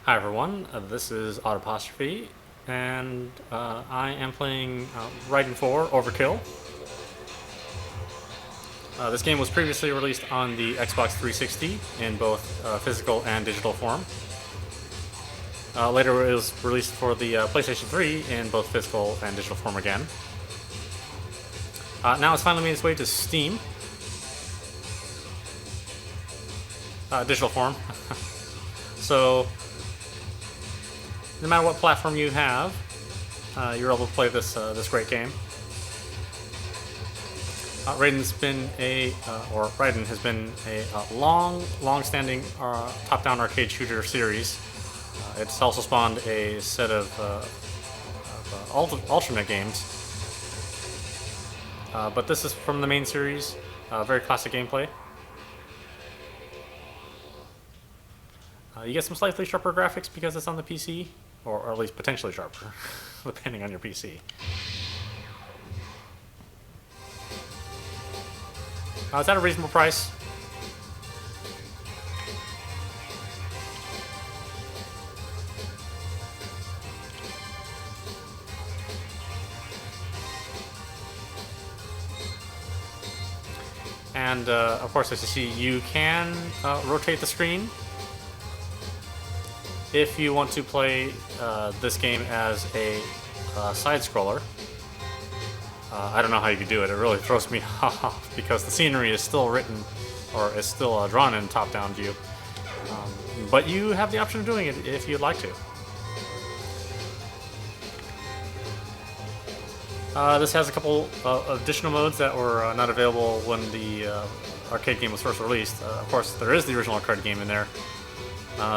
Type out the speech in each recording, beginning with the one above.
Hi everyone, this is audap, and I am playing Raiden 4 Overkill. This game was previously released on the Xbox 360 in both physical and digital form. Later it was released for the PlayStation 3 in both physical and digital form again. Now it's finally made its way to Steam. Digital form. So no matter what platform you have, you're able to play this great game. Raiden has been a long-standing top-down arcade shooter series. It's also spawned a set of alternate games, but this is from the main series. Very classic gameplay. You get some slightly sharper graphics because it's on the PC, or at least potentially sharper, depending on your PC. It's at a reasonable price. And of course, as you see, you can rotate the screen if you want to play this game as a side-scroller. I don't know how you could do it. It really throws me off because the scenery is still drawn in top-down view. But you have the option of doing it if you'd like to. This has a couple additional modes that were not available when the arcade game was first released. Of course, there is the original arcade game in there.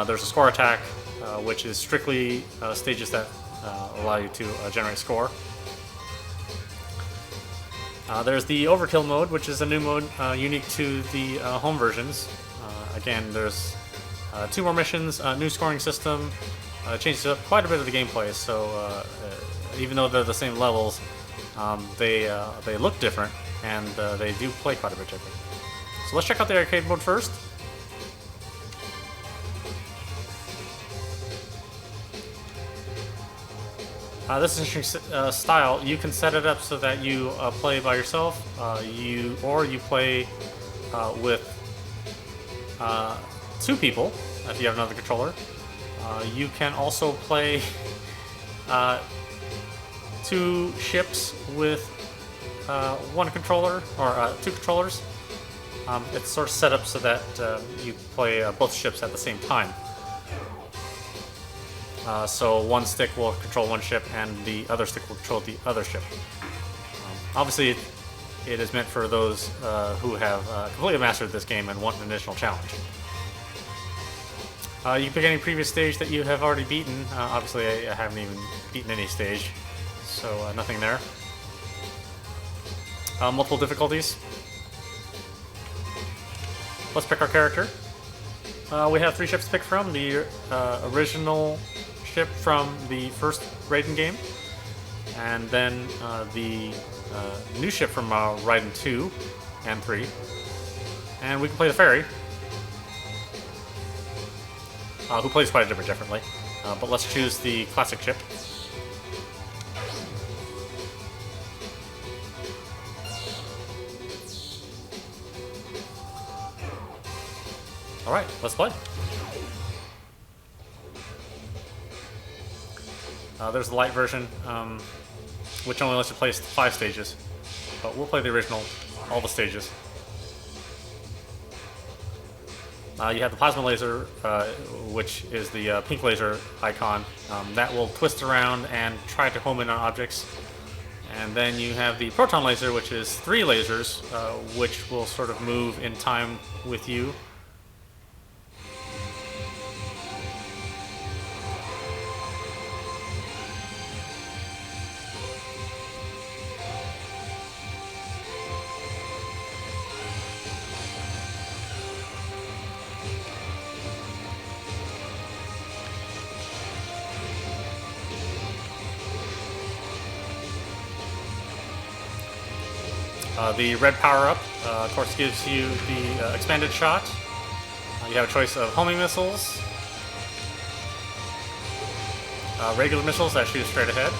There's a score attack, which is strictly stages that allow you to generate score. There's the overkill mode, which is a new mode unique to the home versions. Again, there's 2 more missions, new scoring system, changes up quite a bit of the gameplay. So even though they're the same levels, they look different and they do play quite a bit different. So let's check out the arcade mode first. This is an interesting style. You can set it up so that you play by yourself, you play with 2 people if you have another controller. You can also play 2 ships with 1 controller or 2 controllers. It's sort of set up so that you play both ships at the same time. So one stick will control one ship and the other stick will control the other ship. Obviously, it is meant for those who have completely mastered this game and want an additional challenge. You can pick any previous stage that you have already beaten. Obviously, I haven't even beaten any stage, so nothing there. Multiple difficulties. Let's pick our character. We have 3 ships to pick from. The original ship from the first Raiden game, and then the new ship from Raiden 2 and 3, and we can play the fairy, who plays quite a bit differently, but let's choose the classic ship. Alright, let's play. There's the light version, which only lets you play 5 stages, but we'll play the original, all the stages. You have the plasma laser, which is the pink laser icon. That will twist around and try to home in on objects. And then you have the proton laser, which is 3 lasers, which will sort of move in time with you. The red power-up, of course, gives you the expanded shot. You have a choice of homing missiles, regular missiles that shoot straight ahead.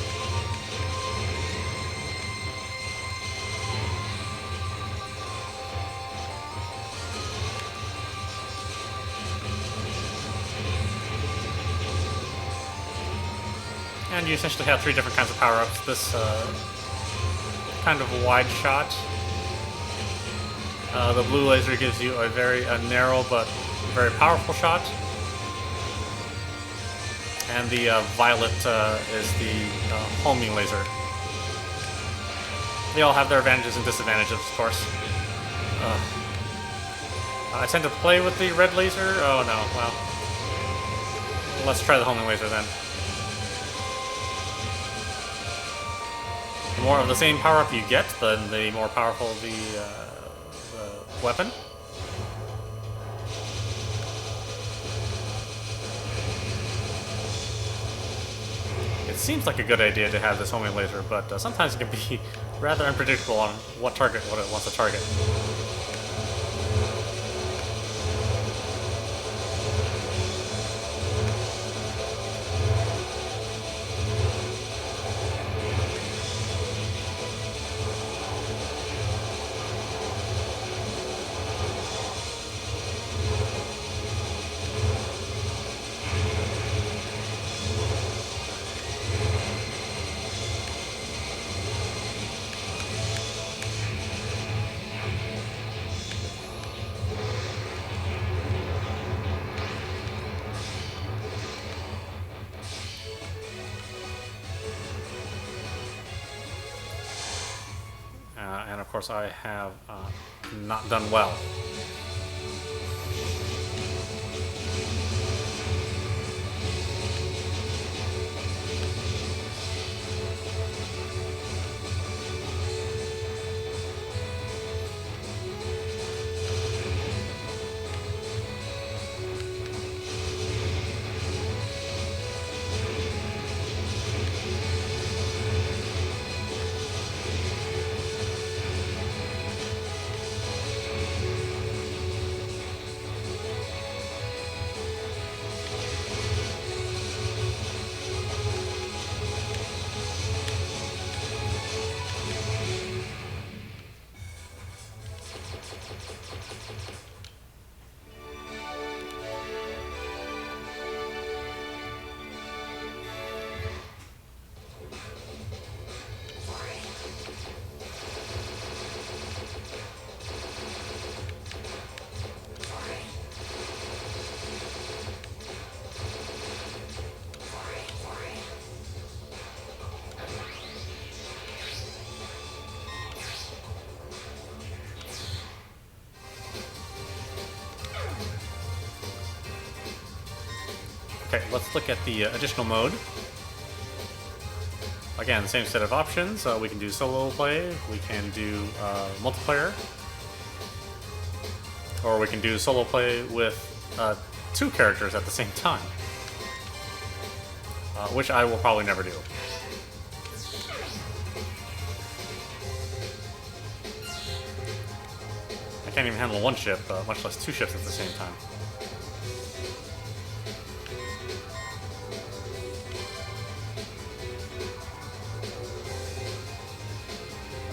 And you essentially have 3 different kinds of power-ups. This kind of wide shot. The blue laser gives you a very narrow but very powerful shot. And the violet is the homing laser. They all have their advantages and disadvantages, of course. I tend to play with the red laser. Oh no, well. Let's try the homing laser then. The more of the same power-up you get, then the more powerful the weapon. It seems like a good idea to have this homing laser, but sometimes it can be rather unpredictable on what it wants to target. And of course I have not done well. Okay, let's look at the additional mode. Again, same set of options. We can do solo play, we can do multiplayer, or we can do solo play with 2 characters at the same time, which I will probably never do. I can't even handle 1 ship, much less 2 ships at the same time.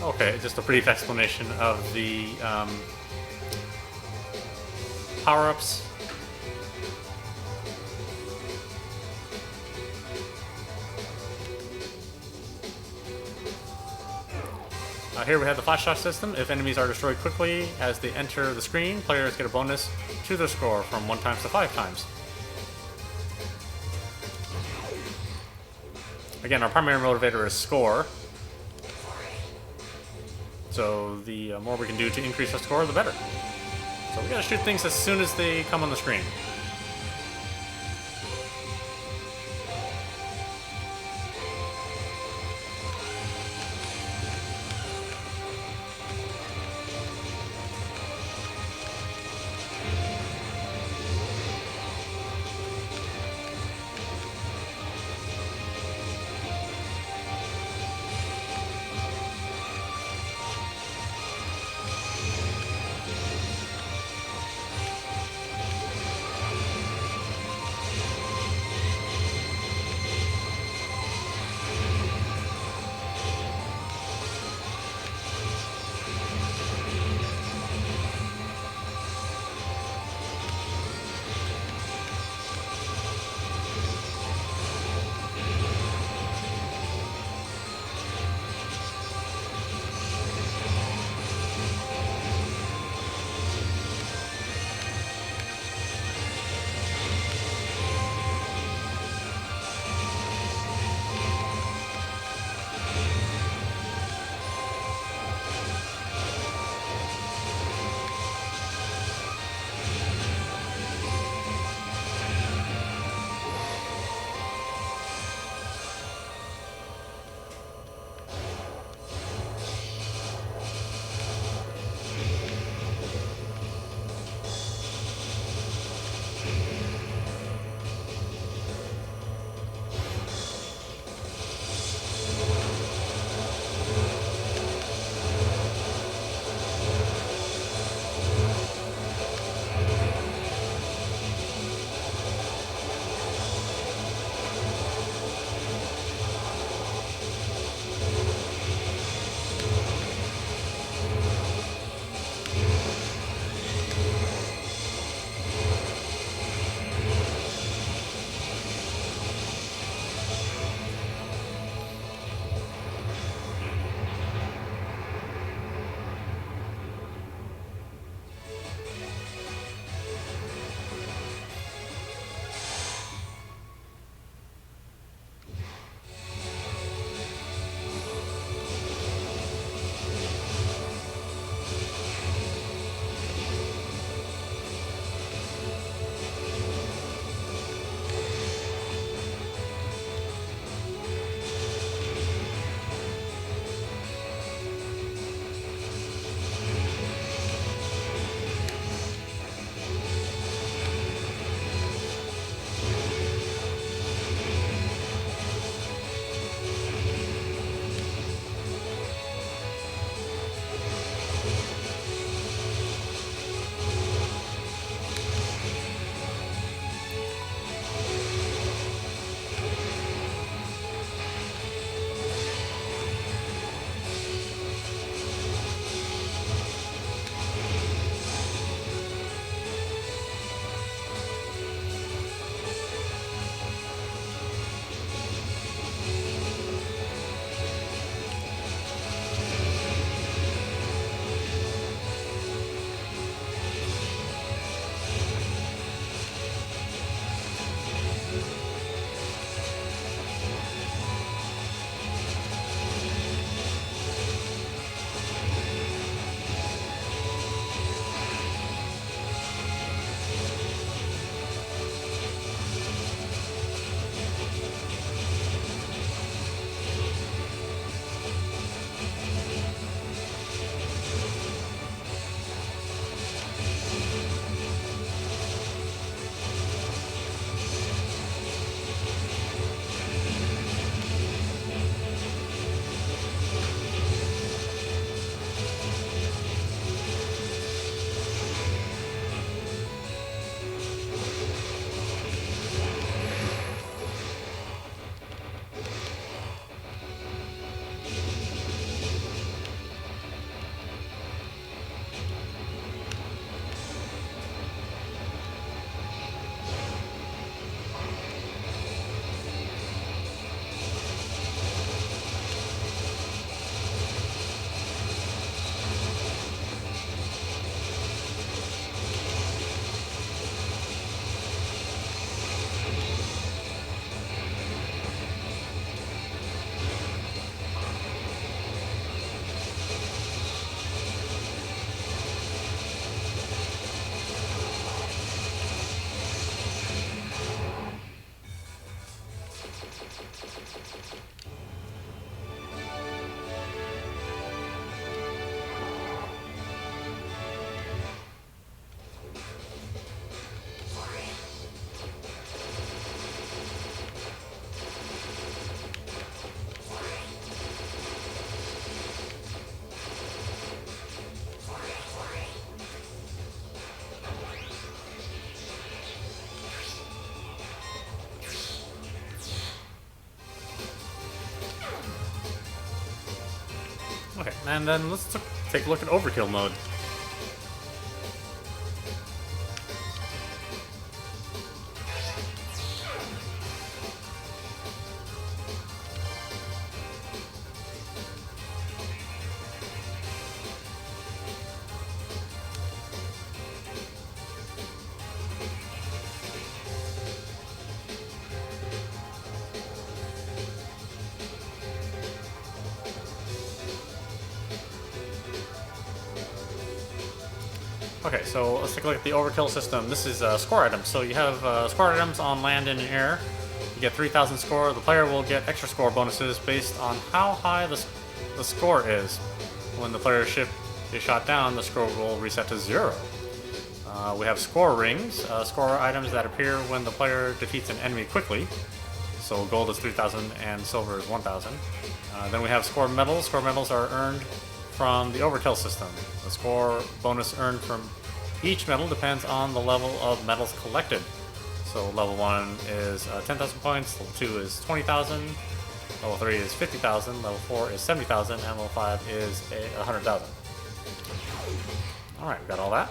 Okay, just a brief explanation of the power-ups. Here we have the flash shot system. If enemies are destroyed quickly as they enter the screen, players get a bonus to their score from 1 times to 5 times. Again, our primary motivator is score. So the more we can do to increase our score, the better. So we gotta shoot things as soon as they come on the screen. And then let's take a look at overkill mode. Okay, so let's take a look at the overkill system. This is score items. So you have score items on land and in air. You get 3,000 score. The player will get extra score bonuses based on how high the score is. When the player's ship is shot down, the score will reset to 0. We have score rings, score items that appear when the player defeats an enemy quickly. So gold is 3,000 and silver is 1,000. Then we have score medals. Score medals are earned from the overkill system. The score bonus earned from each medal depends on the level of medals collected. So level 1 is 10,000 points, level 2 is 20,000, level 3 is 50,000, level 4 is 70,000, and level 5 is 100,000. Alright, we got all that.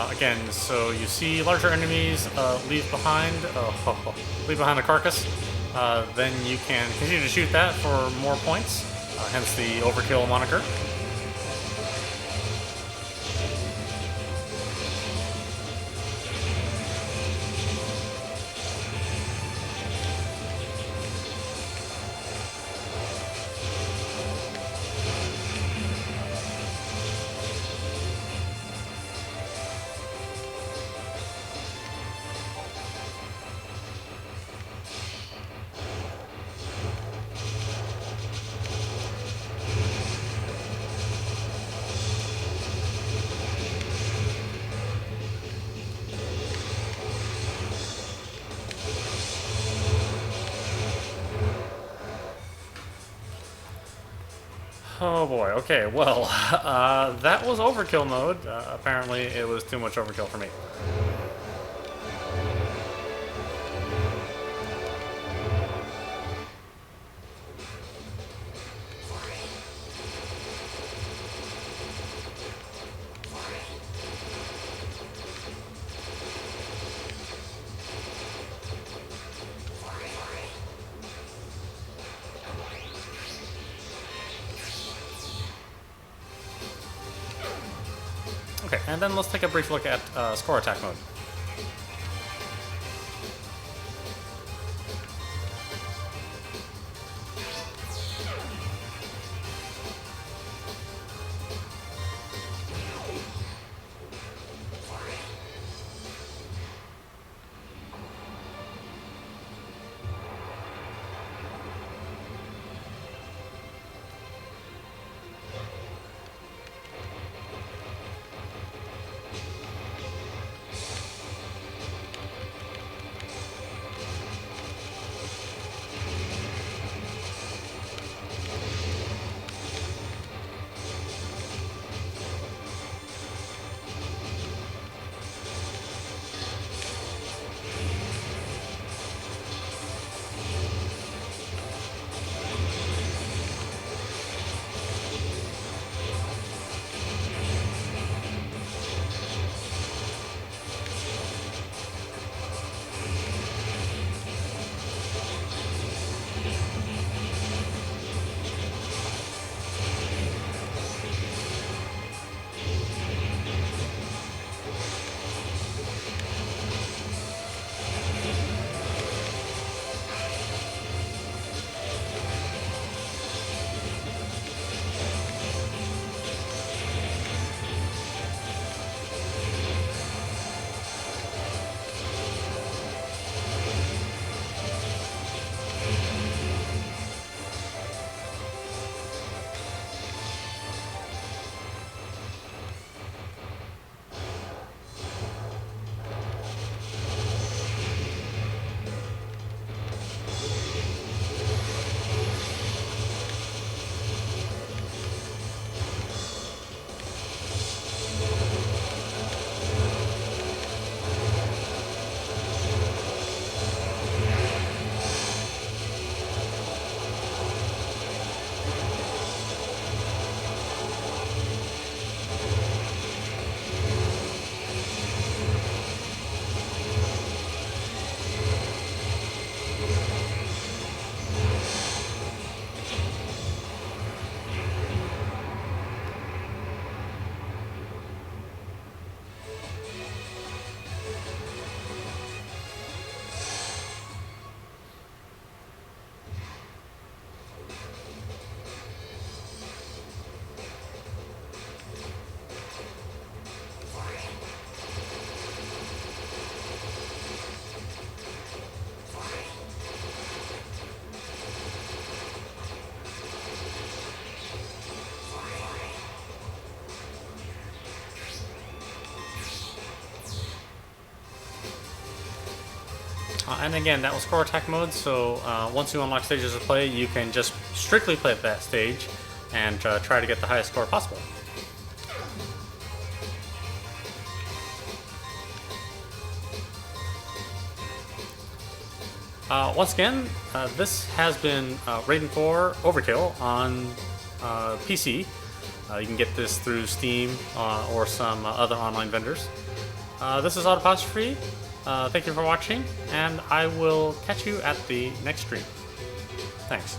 Again, so you see larger enemies leave behind a carcass. Then you can continue to shoot that for more points, hence the overkill moniker. Oh boy, okay, well, that was overkill mode. Apparently it was too much overkill for me. Okay, and then let's take a brief look at score attack mode. And again, that was core attack mode, so once you unlock stages of play, you can just strictly play at that stage and try to get the highest score possible. Once again, this has been Raiden 4 Overkill on PC. You can get this through Steam or some other online vendors. This is audap. Thank you for watching, and I will catch you at the next stream. Thanks.